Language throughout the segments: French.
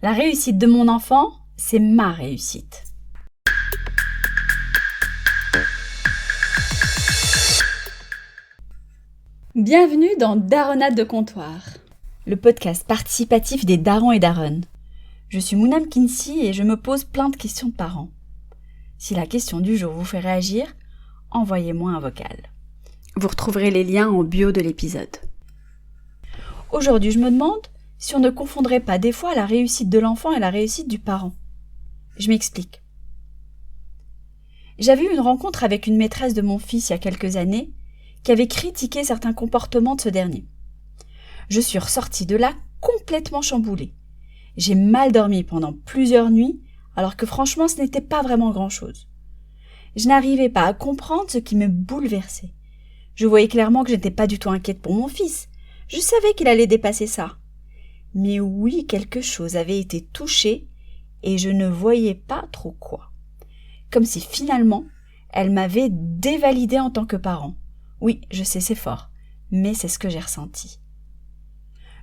La réussite de mon enfant, c'est ma réussite. Bienvenue dans Daronnade de comptoir, le podcast participatif des darons et daronnes. Je suis Mounam Kinsi et je me pose plein de questions de parents. Si la question du jour vous fait réagir, envoyez-moi un vocal. Vous retrouverez les liens en bio de l'épisode. Aujourd'hui, je me demande si on ne confondrait pas des fois la réussite de l'enfant et la réussite du parent. Je m'explique. J'avais eu une rencontre avec une maîtresse de mon fils il y a quelques années qui avait critiqué certains comportements de ce dernier. Je suis ressortie de là complètement chamboulée. J'ai mal dormi pendant plusieurs nuits, alors que franchement ce n'était pas vraiment grand-chose. Je n'arrivais pas à comprendre ce qui me bouleversait. Je voyais clairement que je n'étais pas du tout inquiète pour mon fils. Je savais qu'il allait dépasser ça. Mais oui, quelque chose avait été touché et je ne voyais pas trop quoi. Comme si finalement, elle m'avait dévalidée en tant que parent. Oui, je sais, c'est fort, mais c'est ce que j'ai ressenti.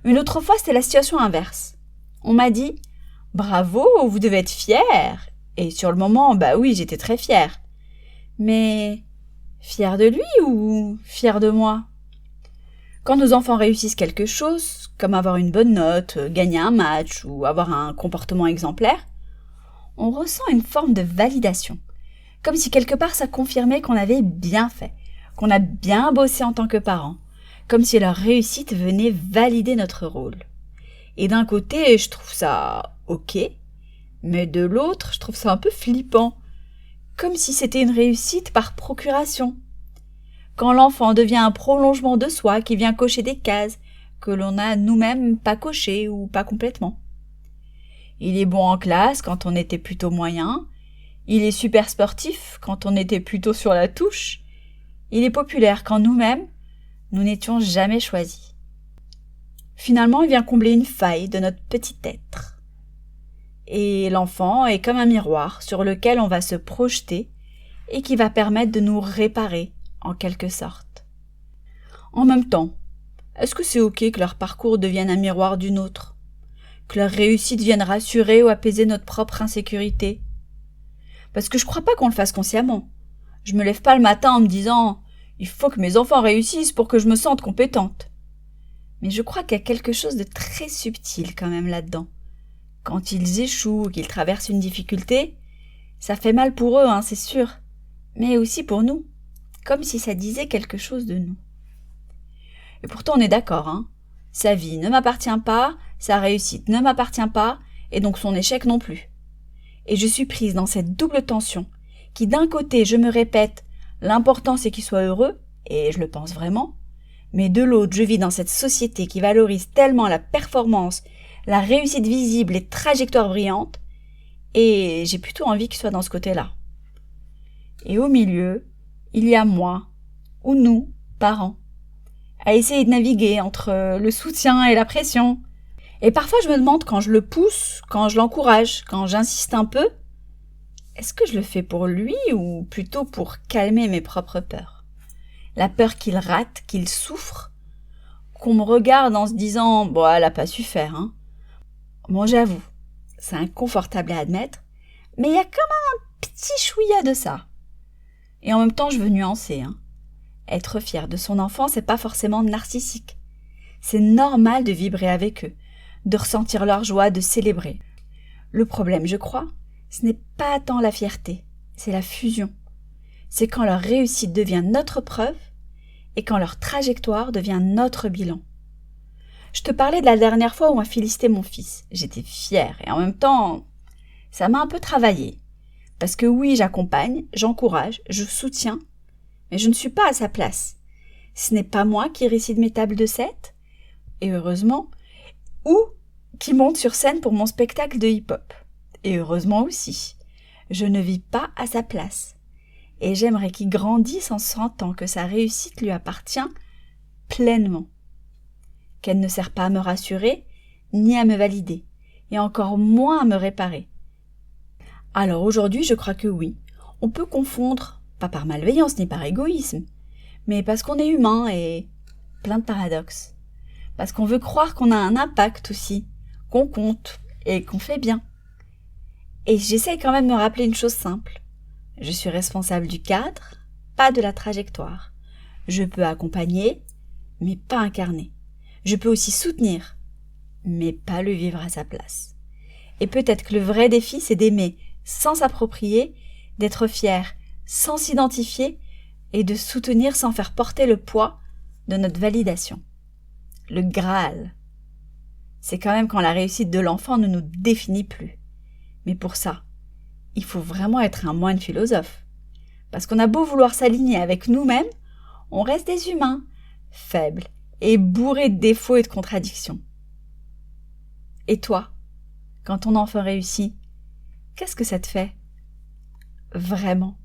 Une autre fois, c'était la situation inverse. On m'a dit « Bravo, vous devez être fière !» Et sur le moment, bah oui, j'étais très fière. Mais fière de lui ou fière de moi ? Quand nos enfants réussissent quelque chose, comme avoir une bonne note, gagner un match ou avoir un comportement exemplaire, on ressent une forme de validation, comme si quelque part ça confirmait qu'on avait bien fait, qu'on a bien bossé en tant que parents, comme si leur réussite venait valider notre rôle. Et d'un côté, je trouve ça ok, mais de l'autre, je trouve ça un peu flippant, comme si c'était une réussite par procuration. Quand l'enfant devient un prolongement de soi qui vient cocher des cases que l'on n'a nous-mêmes pas cochées ou pas complètement. Il est bon en classe quand on était plutôt moyen, il est super sportif quand on était plutôt sur la touche, il est populaire quand nous-mêmes, nous n'étions jamais choisis. Finalement, il vient combler une faille de notre petit être. Et l'enfant est comme un miroir sur lequel on va se projeter et qui va permettre de nous réparer, en quelque sorte. En même temps, est-ce que c'est ok que leur parcours devienne un miroir du nôtre ? Que leur réussite vienne rassurer ou apaiser notre propre insécurité ? Parce que je crois pas qu'on le fasse consciemment. Je me lève pas le matin en me disant « Il faut que mes enfants réussissent pour que je me sente compétente ». Mais je crois qu'il y a quelque chose de très subtil quand même là-dedans. Quand ils échouent ou qu'ils traversent une difficulté, ça fait mal pour eux, c'est sûr, mais aussi pour nous. Comme si ça disait quelque chose de nous. Et pourtant on est d'accord, sa vie ne m'appartient pas, sa réussite ne m'appartient pas, et donc son échec non plus. Et je suis prise dans cette double tension, qui d'un côté je me répète, l'important c'est qu'il soit heureux, et je le pense vraiment, mais de l'autre je vis dans cette société qui valorise tellement la performance, la réussite visible et trajectoire brillante, et j'ai plutôt envie qu'il soit dans ce côté-là. Et au milieu, il y a moi, ou nous, parents, à essayer de naviguer entre le soutien et la pression. Et parfois je me demande quand je le pousse, quand je l'encourage, quand j'insiste un peu, est-ce que je le fais pour lui ou plutôt pour calmer mes propres peurs ? La peur qu'il rate, qu'il souffre, qu'on me regarde en se disant « Bon, elle a pas su faire, Bon, j'avoue, c'est inconfortable à admettre, mais il y a comme un petit chouïa de ça. Et en même temps, je veux nuancer. Être fier de son enfant, c'est pas forcément narcissique. C'est normal de vibrer avec eux, de ressentir leur joie, de célébrer. Le problème, je crois, ce n'est pas tant la fierté, c'est la fusion. C'est quand leur réussite devient notre preuve et quand leur trajectoire devient notre bilan. Je te parlais de la dernière fois où on a félicité mon fils. J'étais fière et en même temps, ça m'a un peu travaillée. Parce que oui, j'accompagne, j'encourage, je soutiens, mais je ne suis pas à sa place. Ce n'est pas moi qui récite mes tables de 7, et heureusement, ou qui monte sur scène pour mon spectacle de hip-hop. Et heureusement aussi. Je ne vis pas à sa place. Et j'aimerais qu'il grandisse en sentant que sa réussite lui appartient pleinement. Qu'elle ne sert pas à me rassurer, ni à me valider, et encore moins à me réparer. Alors aujourd'hui, je crois que oui, on peut confondre, pas par malveillance ni par égoïsme, mais parce qu'on est humain et plein de paradoxes. Parce qu'on veut croire qu'on a un impact aussi, qu'on compte, et qu'on fait bien. Et j'essaie quand même de me rappeler une chose simple. Je suis responsable du cadre, pas de la trajectoire. Je peux accompagner, mais pas incarner. Je peux aussi soutenir, mais pas le vivre à sa place. Et peut-être que le vrai défi, c'est d'aimer sans s'approprier, d'être fier sans s'identifier et de soutenir sans faire porter le poids de notre validation. Le Graal. C'est quand même quand la réussite de l'enfant ne nous définit plus. Mais pour ça, il faut vraiment être un moine philosophe. Parce qu'on a beau vouloir s'aligner avec nous-mêmes, on reste des humains, faibles et bourrés de défauts et de contradictions. Et toi, quand ton enfant réussit, qu'est-ce que ça te fait? Vraiment.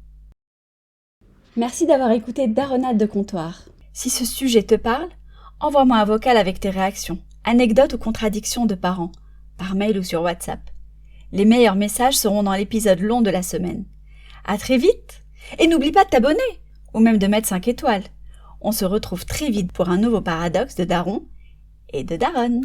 Merci d'avoir écouté Daronade de comptoir. Si ce sujet te parle, envoie-moi un vocal avec tes réactions, anecdotes ou contradictions de parents, par mail ou sur WhatsApp. Les meilleurs messages seront dans l'épisode long de la semaine. À très vite! Et n'oublie pas de t'abonner, ou même de mettre 5 étoiles. On se retrouve très vite pour un nouveau paradoxe de Daron et de Daronne.